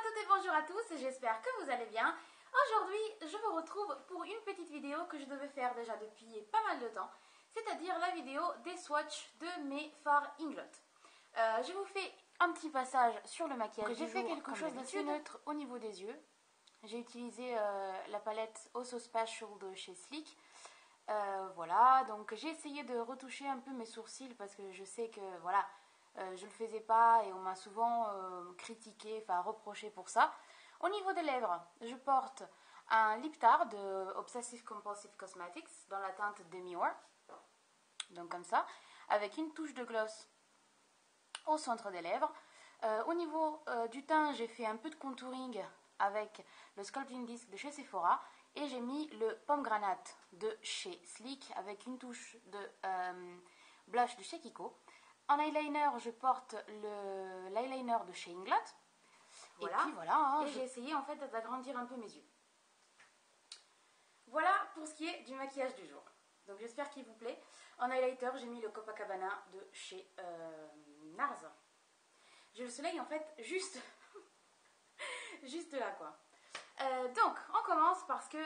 toutes et bonjour à tous, j'espère que vous allez bien. Aujourd'hui, je vous retrouve pour une petite vidéo que je devais faire déjà depuis pas mal de temps, c'est-à-dire la vidéo des swatchs de mes fards Inglot. Je vous fais un petit passage sur le maquillage. J'ai fait quelque chose d'assez neutre au niveau des yeux. J'ai utilisé la palette Also Special de chez Sleek. Voilà, donc j'ai essayé de retoucher un peu mes sourcils parce que je sais que voilà, je le faisais pas et on m'a souvent critiqué, enfin reproché pour ça. Au niveau des lèvres, je porte un lip tar de Obsessive Compulsive Cosmetics dans la teinte Demure, donc comme ça, avec une touche de gloss au centre des lèvres. Au niveau du teint, j'ai fait un peu de contouring avec le Sculpting Disc de chez Sephora et j'ai mis le Pomegranate de chez Sleek avec une touche de blush de chez Kiko. En eyeliner, je porte l'eyeliner de chez Inglot. Voilà. Et puis voilà, hein, j'ai essayé en fait d'agrandir un peu mes yeux. Voilà pour ce qui est du maquillage du jour. Donc j'espère qu'il vous plaît. En highlighter, j'ai mis le Copacabana de chez NARS. J'ai le soleil en fait juste, juste là quoi. Donc on commence parce que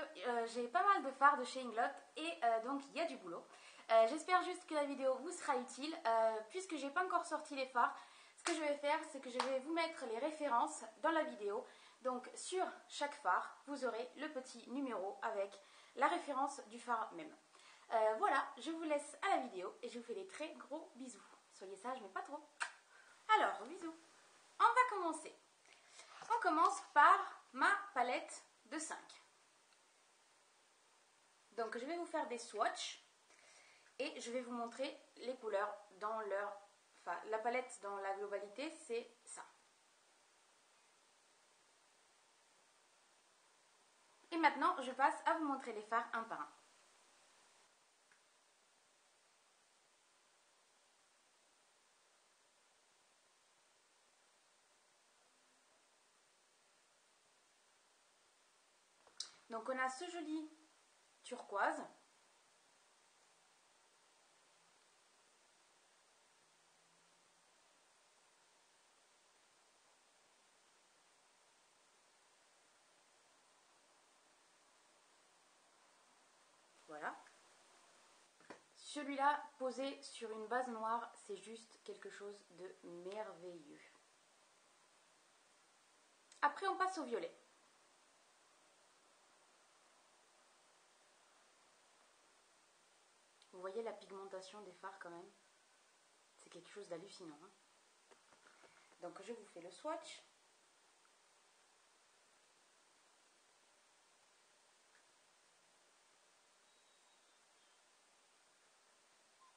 j'ai pas mal de fards de chez Inglot et donc il y a du boulot. J'espère juste que la vidéo vous sera utile puisque j'ai pas encore sorti les fards. Ce que je vais faire, c'est que je vais vous mettre les références dans la vidéo. Donc sur chaque fard, vous aurez le petit numéro avec la référence du fard même. Voilà, je vous laisse à la vidéo et je vous fais des très gros bisous. Soyez sages mais pas trop. Alors, bisous. On va commencer. On commence par ma palette de 5. Donc je vais vous faire des swatchs et je vais vous montrer les couleurs dans leur... Enfin, la palette dans la globalité, c'est ça. Et maintenant, je passe à vous montrer les fards un par un. Donc on a ce joli turquoise. Voilà. Celui-là, posé sur une base noire, c'est juste quelque chose de merveilleux. Après, on passe au violet. Vous voyez la pigmentation des fards quand même? C'est quelque chose d'hallucinant. Hein, donc, je vous fais le swatch.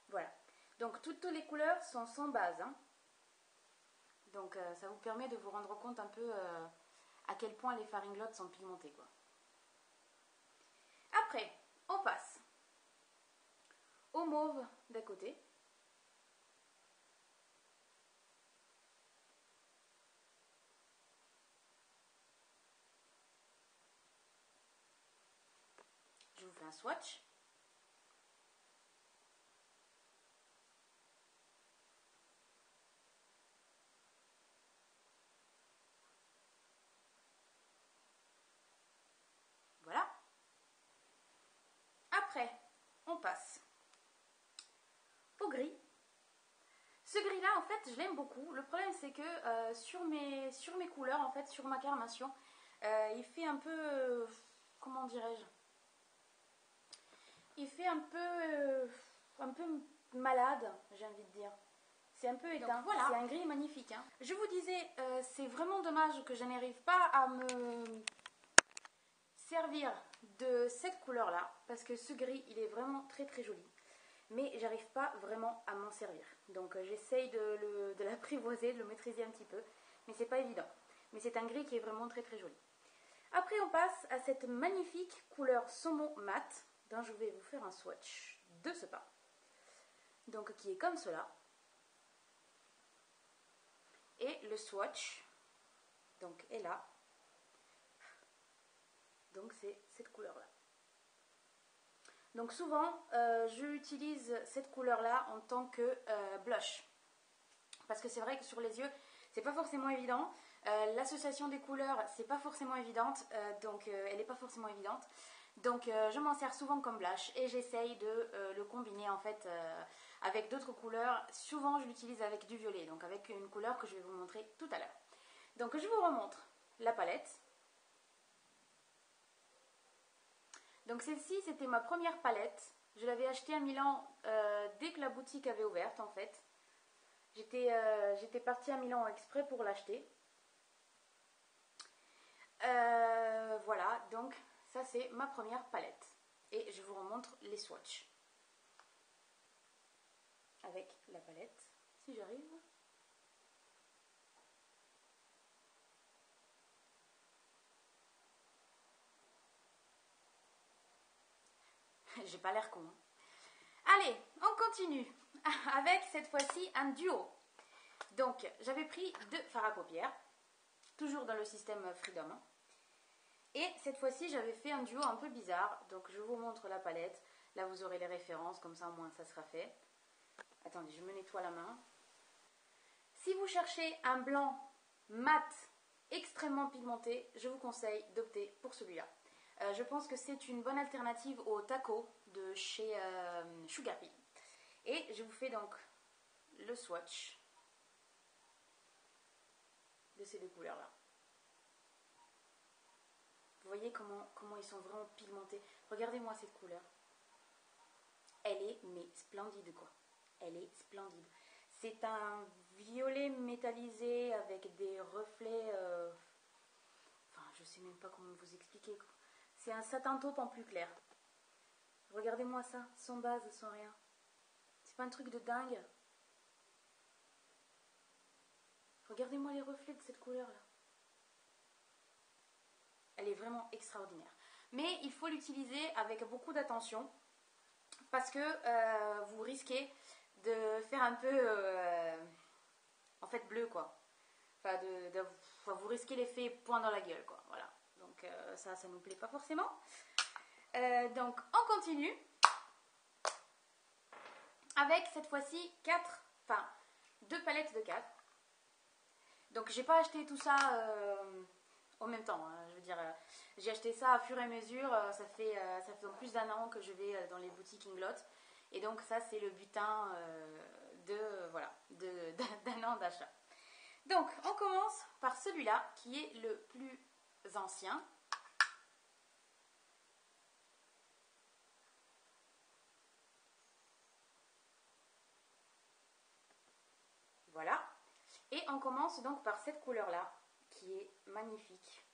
Voilà. Donc, toutes les couleurs sont sans base. Hein. Donc, ça vous permet de vous rendre compte un peu à quel point les fards Inglot sont pigmentés, quoi. Après, on passe au mauve d'à côté. Je vous fais un swatch. Voilà. Après, on passe au gris. Ce gris-là, en fait, je l'aime beaucoup. Le problème, c'est que sur mes couleurs, en fait, sur ma carnation, il fait un peu... comment dirais-je? Il fait un peu malade, j'ai envie de dire. C'est un peu éteint. Donc, voilà. C'est un gris magnifique. Hein. Je vous disais, c'est vraiment dommage que je n'arrive pas à me servir de cette couleur-là. Parce que ce gris, il est vraiment très très joli. Mais j'arrive pas vraiment à m'en servir. Donc j'essaye de l'apprivoiser, de le maîtriser un petit peu, mais c'est pas évident. Mais c'est un gris qui est vraiment très très joli. Après on passe à cette magnifique couleur saumon mat, dont je vais vous faire un swatch de ce pas. Donc qui est comme cela. Et le swatch, donc est là. Donc c'est cette couleur-là. Donc souvent, j'utilise cette couleur-là en tant que blush. Parce que c'est vrai que sur les yeux, c'est pas forcément évident. L'association des couleurs, c'est pas forcément évidente, elle n'est pas forcément évidente. Donc je m'en sers souvent comme blush et j'essaye de le combiner en fait avec d'autres couleurs. Souvent je l'utilise avec du violet, donc avec une couleur que je vais vous montrer tout à l'heure. Donc je vous remontre la palette. Donc celle-ci c'était ma première palette. Je l'avais achetée à Milan dès que la boutique avait ouverte en fait. J'étais partie à Milan exprès pour l'acheter. Voilà, donc ça c'est ma première palette. Et je vous remontre les swatchs. Avec la palette, si j'arrive. J'ai pas l'air con. Hein. Allez, on continue avec cette fois-ci un duo. Donc, j'avais pris 2 fards à paupières, toujours dans le système Freedom. Et cette fois-ci, j'avais fait un duo un peu bizarre. Donc, je vous montre la palette. Là, vous aurez les références, comme ça, au moins, ça sera fait. Attendez, je me nettoie la main. Si vous cherchez un blanc mat extrêmement pigmenté, je vous conseille d'opter pour celui-là. Je pense que c'est une bonne alternative au taco de chez Sugar Pea. Et je vous fais donc le swatch de ces 2 couleurs-là. Vous voyez comment ils sont vraiment pigmentés. Regardez-moi cette couleur. Elle est mais splendide quoi. Elle est splendide. C'est un violet métallisé avec des reflets... Enfin, je sais même pas comment vous expliquer. C'est un satin taupe en plus clair. Regardez-moi ça, sans base, sans rien. C'est pas un truc de dingue. Regardez-moi les reflets de cette couleur-là. Elle est vraiment extraordinaire. Mais il faut l'utiliser avec beaucoup d'attention parce que vous risquez de faire un peu en fait bleu quoi. Enfin, vous risquez l'effet point dans la gueule quoi. Voilà. Donc ça nous plaît pas forcément. Donc on continue avec cette fois-ci 2 palettes de 4. Donc j'ai pas acheté tout ça en même temps. Hein. Je veux dire, j'ai acheté ça à fur et à mesure. Ça fait donc plus d'1 an que je vais dans les boutiques Inglot. Et donc ça c'est le butin d'un an d'achat. Donc on commence par celui-là qui est le plus ancien. Voilà. Et on commence donc par cette couleur-là, qui est magnifique.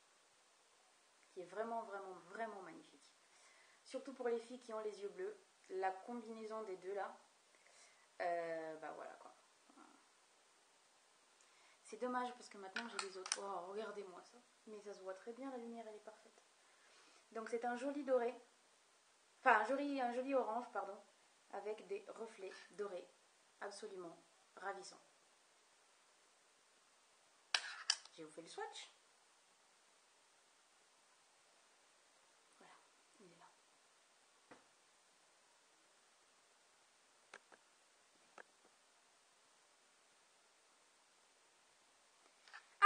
Qui est vraiment, vraiment, vraiment magnifique. Surtout pour les filles qui ont les yeux bleus. La combinaison des deux là, bah voilà quoi. C'est dommage parce que maintenant j'ai les autres. Oh, regardez-moi ça. Mais ça se voit très bien, la lumière elle est parfaite. Donc c'est un joli doré. Enfin, un joli orange, pardon. Avec des reflets dorés. Absolument ravissants. Je vous fais le swatch. Voilà, il est là.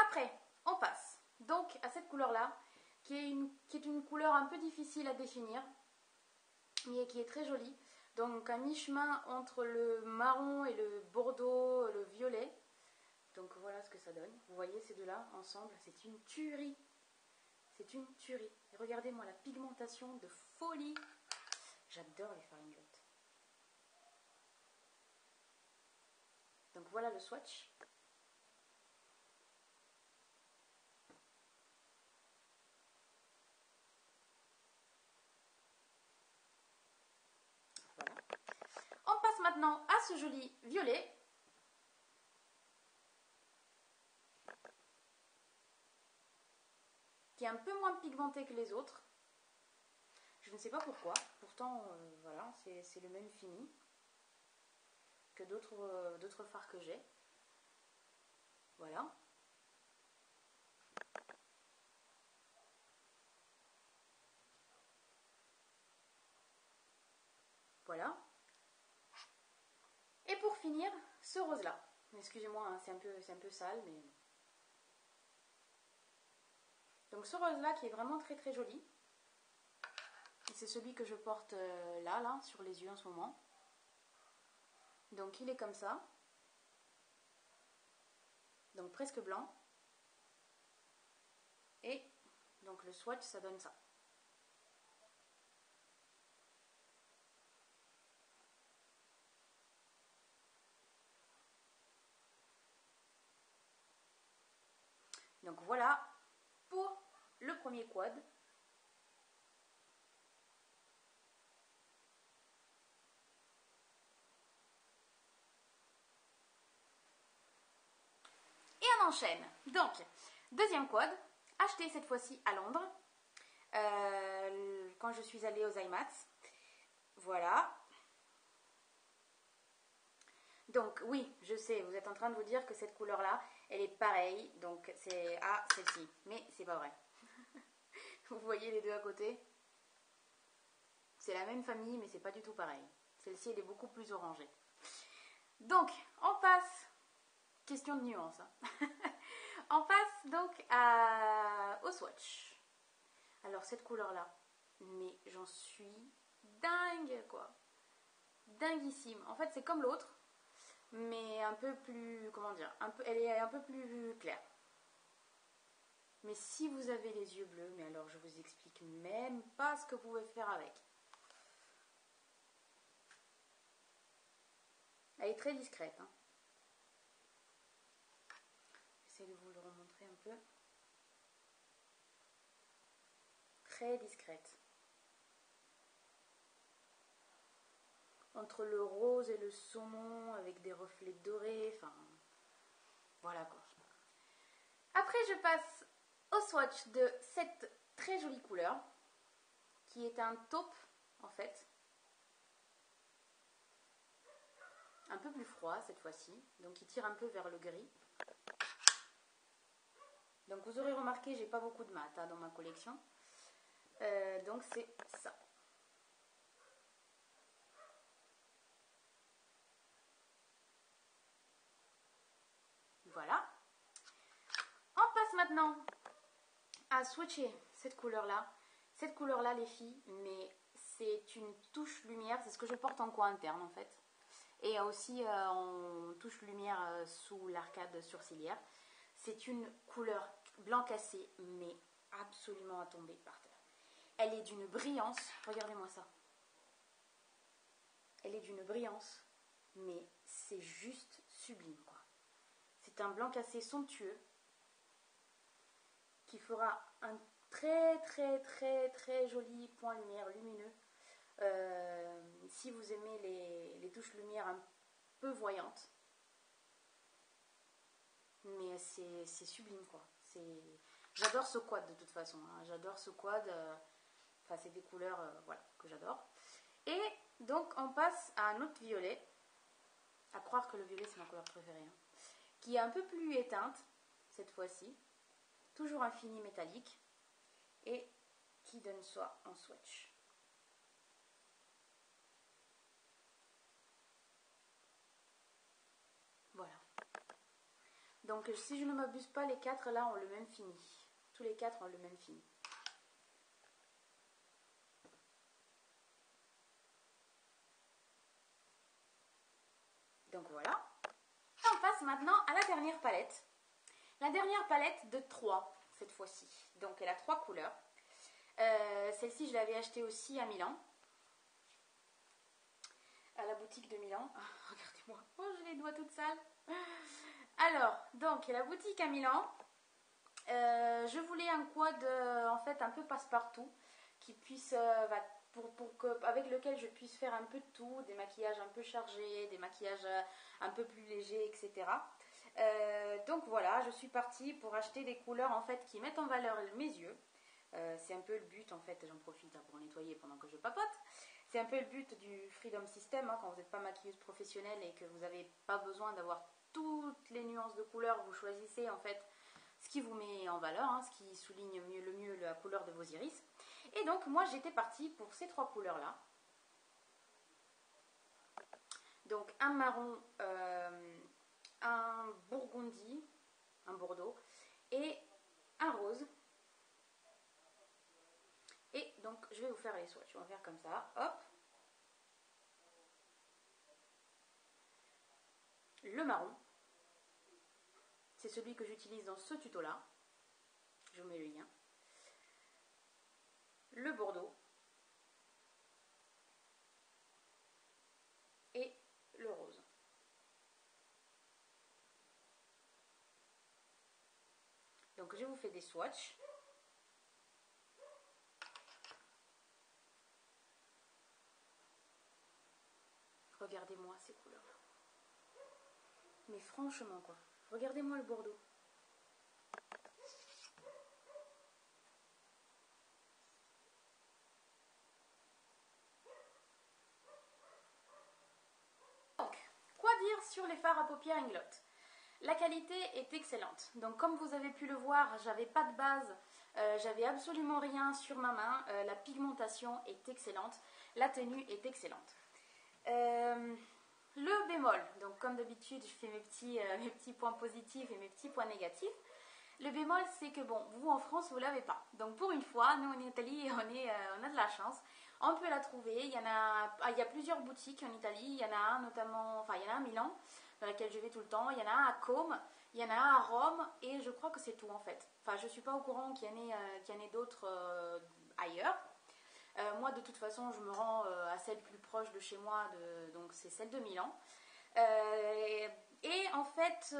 Après, on passe donc à cette couleur-là, qui est une couleur un peu difficile à définir, mais qui est très jolie. Donc un mi-chemin entre le marron et le bordeaux, le violet. Donc voilà ce que ça donne. Vous voyez ces deux-là ensemble, c'est une tuerie. C'est une tuerie. Et regardez-moi la pigmentation de folie. J'adore les fards Inglot. Donc voilà le swatch. Voilà. On passe maintenant à ce joli violet. Qui est un peu moins pigmenté que les autres. Je ne sais pas pourquoi. Pourtant, voilà, c'est le même fini que d'autres fards que j'ai. Voilà. Voilà. Et pour finir, ce rose-là. Excusez-moi, hein, c'est un peu sale, mais... Donc ce rose là qui est vraiment très très joli. C'est celui que je porte là, sur les yeux en ce moment. Donc il est comme ça. Donc presque blanc. Et donc le swatch ça donne ça. Donc voilà pour le premier quad. Et on enchaîne. Donc, deuxième quad, acheté cette fois-ci à Londres, quand je suis allée aux IMAX. Voilà. Donc oui, je sais, vous êtes en train de vous dire que cette couleur-là, elle est pareille. Donc c'est celle-ci. Mais c'est pas vrai. Vous voyez les deux à côté? C'est la même famille, mais c'est pas du tout pareil. Celle-ci, elle est beaucoup plus orangée. Donc, on passe... Question de nuance. Hein. On passe donc au swatch. Alors, cette couleur-là, mais j'en suis dingue, quoi. Dinguissime. En fait, c'est comme l'autre, mais un peu plus... Comment dire, elle est un peu plus claire. Mais si vous avez les yeux bleus, mais alors je vous explique même pas ce que vous pouvez faire avec. Elle est très discrète. Hein. J'essaie de vous le remontrer un peu. Très discrète. Entre le rose et le saumon avec des reflets dorés. Enfin, voilà quoi. Après, je passe au swatch de cette très jolie couleur qui est un taupe en fait. Un peu plus froid cette fois-ci. Donc, il tire un peu vers le gris. Donc vous aurez remarqué, j'ai pas beaucoup de mat hein, dans ma collection. Donc c'est ça. Voilà. On passe maintenant à swatcher cette couleur-là. Cette couleur-là, les filles, mais c'est une touche lumière. C'est ce que je porte en coin interne en fait. Et aussi en touche lumière sous l'arcade sourcilière. C'est une couleur blanc cassé, mais absolument à tomber par terre. Elle est d'une brillance, regardez-moi ça. Elle est d'une brillance, mais c'est juste sublime quoi. C'est un blanc cassé somptueux qui fera un très très très très joli point lumière lumineux. Si vous aimez les touches lumière un peu voyantes. Mais c'est sublime quoi. J'adore ce quad de toute façon. Hein. J'adore ce quad. Enfin, c'est des couleurs voilà, que j'adore. Et donc, on passe à un autre violet. À croire que le violet, c'est ma couleur préférée. Hein. Qui est un peu plus éteinte, cette fois-ci. Toujours un fini métallique. Et qui donne soi en swatch. Voilà. Donc, si je ne m'abuse pas, les quatre là ont le même fini. Tous les quatre ont le même fini. Donc voilà. On passe maintenant à la dernière palette. La dernière palette de 3 cette fois-ci. Donc elle a 3 couleurs. Celle-ci je l'avais achetée aussi à Milan. À la boutique de Milan. Ah, regardez-moi. Oh, j'ai les doigts toutes sales. Alors, donc la boutique à Milan. Je voulais un quad en fait un peu passe-partout. Qui puisse... avec lequel je puisse faire un peu de tout, des maquillages un peu chargés, des maquillages un peu plus légers, etc. Donc voilà, je suis partie pour acheter des couleurs en fait qui mettent en valeur mes yeux. C'est un peu le but en fait, j'en profite pour nettoyer pendant que je papote. C'est un peu le but du Freedom System hein, quand vous n'êtes pas maquilleuse professionnelle et que vous n'avez pas besoin d'avoir toutes les nuances de couleurs, vous choisissez en fait ce qui vous met en valeur, hein, ce qui souligne le mieux la couleur de vos iris. Et donc moi j'étais partie pour ces 3 couleurs là. Donc un marron, un burgundy, un bordeaux et un rose. Donc je vais vous faire les swatchs. On va faire comme ça. Hop. Le marron. C'est celui que j'utilise dans ce tuto-là. Je vous mets le lien. Le bordeaux. Et le rose. Donc je vous fais des swatchs. Regardez-moi ces couleurs-là. Mais franchement quoi. Regardez-moi le bordeaux. Donc, quoi dire sur les fards à paupières Inglot? La qualité est excellente. Donc comme vous avez pu le voir, j'avais pas de base, j'avais absolument rien sur ma main. La pigmentation est excellente, la tenue est excellente. Le bémol, donc comme d'habitude je fais mes petits points positifs et mes petits points négatifs. Le bémol c'est que bon, vous en France vous l'avez pas. Donc pour une fois, nous en Italie on a de la chance. On peut la trouver, il y a plusieurs boutiques en Italie, il y en a un notamment, enfin il y en a un à Milan, dans laquelle je vais tout le temps, il y en a un à Côme, il y en a un à Rome, et je crois que c'est tout en fait. Enfin je ne suis pas au courant qu'il y en ait d'autres ailleurs. Moi de toute façon je me rends à celle plus proche de chez moi, donc c'est celle de Milan. Et en fait,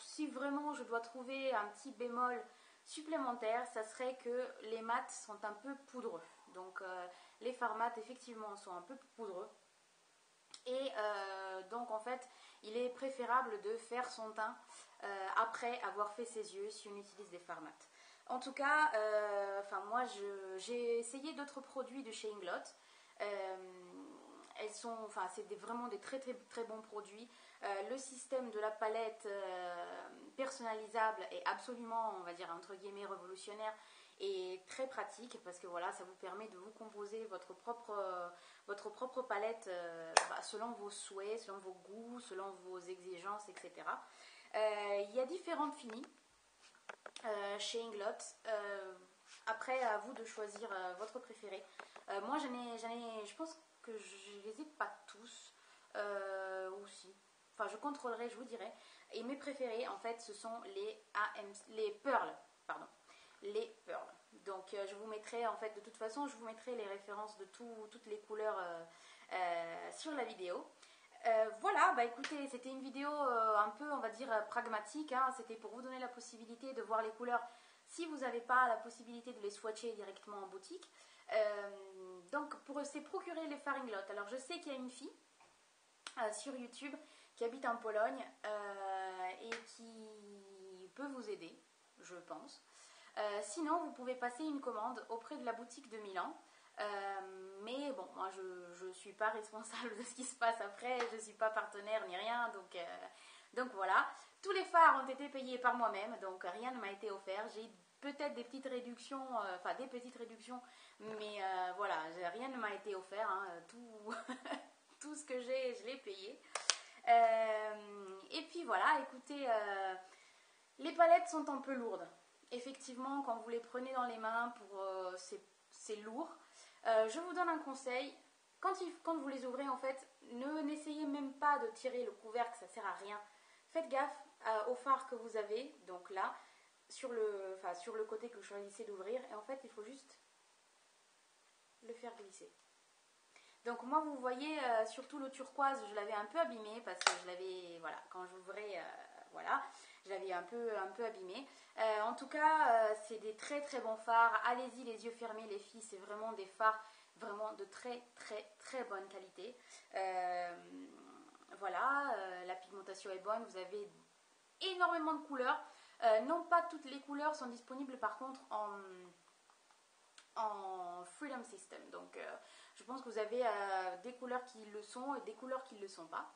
si vraiment je dois trouver un petit bémol supplémentaire, ça serait que les mats sont un peu poudreux. Donc les fards mat effectivement sont un peu poudreux. Et donc en fait, il est préférable de faire son teint après avoir fait ses yeux si on utilise des fards mat. En tout cas, moi j'ai essayé d'autres produits de chez Inglot. C'est vraiment des très très très bons produits. Le système de la palette personnalisable est absolument, on va dire entre guillemets, révolutionnaire et très pratique parce que voilà, ça vous permet de vous composer votre propre palette selon vos souhaits, selon vos goûts, selon vos exigences, etc. Il y a différentes finis chez Inglot. Après, à vous de choisir votre préféré. Moi, je pense que je les ai pas tous aussi. Enfin, je contrôlerai, je vous dirai. Et mes préférés, en fait, ce sont les Pearl, pardon. Les Pearl. Donc, je vous mettrai, en fait, de toute façon, je vous mettrai les références de toutes les couleurs sur la vidéo. Voilà, bah écoutez, c'était une vidéo un peu, on va dire, pragmatique. Hein. C'était pour vous donner la possibilité de voir les couleurs si vous n'avez pas la possibilité de les swatcher directement en boutique. Donc, c'est procurer les fards Inglot. Alors, je sais qu'il y a une fille sur YouTube qui habite en Pologne et qui peut vous aider, je pense. Sinon, vous pouvez passer une commande auprès de la boutique de Milan. Mais bon, moi je ne suis pas responsable de ce qui se passe après, je ne suis pas partenaire ni rien, donc voilà. Tous les fards ont été payés par moi-même, donc rien ne m'a été offert. J'ai peut-être des petites réductions, mais voilà, rien ne m'a été offert, hein. Tout ce que j'ai, je l'ai payé. Et puis voilà, écoutez, les palettes sont un peu lourdes. Effectivement, quand vous les prenez dans les mains, c'est lourd. Je vous donne un conseil, quand vous les ouvrez en fait, n'essayez même pas de tirer le couvercle, ça sert à rien. Faites gaffe au phare que vous avez, donc là, sur le côté que vous choisissez d'ouvrir, et en fait il faut juste le faire glisser. Donc moi vous voyez, surtout le turquoise, je l'avais un peu abîmé parce que je l'avais, voilà, quand j'ouvrais, voilà, je l'avais un peu abîmé. En tout cas, c'est des très très bons fards. Allez-y les yeux fermés les filles, c'est vraiment des fards vraiment de très très très bonne qualité. Voilà, la pigmentation est bonne, vous avez énormément de couleurs. Non pas toutes les couleurs sont disponibles par contre en Freedom System. Donc je pense que vous avez des couleurs qui le sont et des couleurs qui ne le sont pas.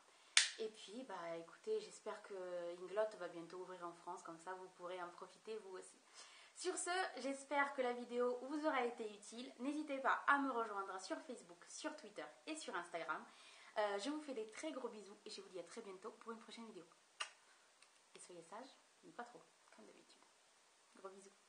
Et puis, bah écoutez, j'espère que Inglot va bientôt ouvrir en France, comme ça vous pourrez en profiter vous aussi. Sur ce, j'espère que la vidéo vous aura été utile. N'hésitez pas à me rejoindre sur Facebook, sur Twitter et sur Instagram. Je vous fais des très gros bisous et je vous dis à très bientôt pour une prochaine vidéo. Et soyez sages, mais pas trop, comme d'habitude. Gros bisous.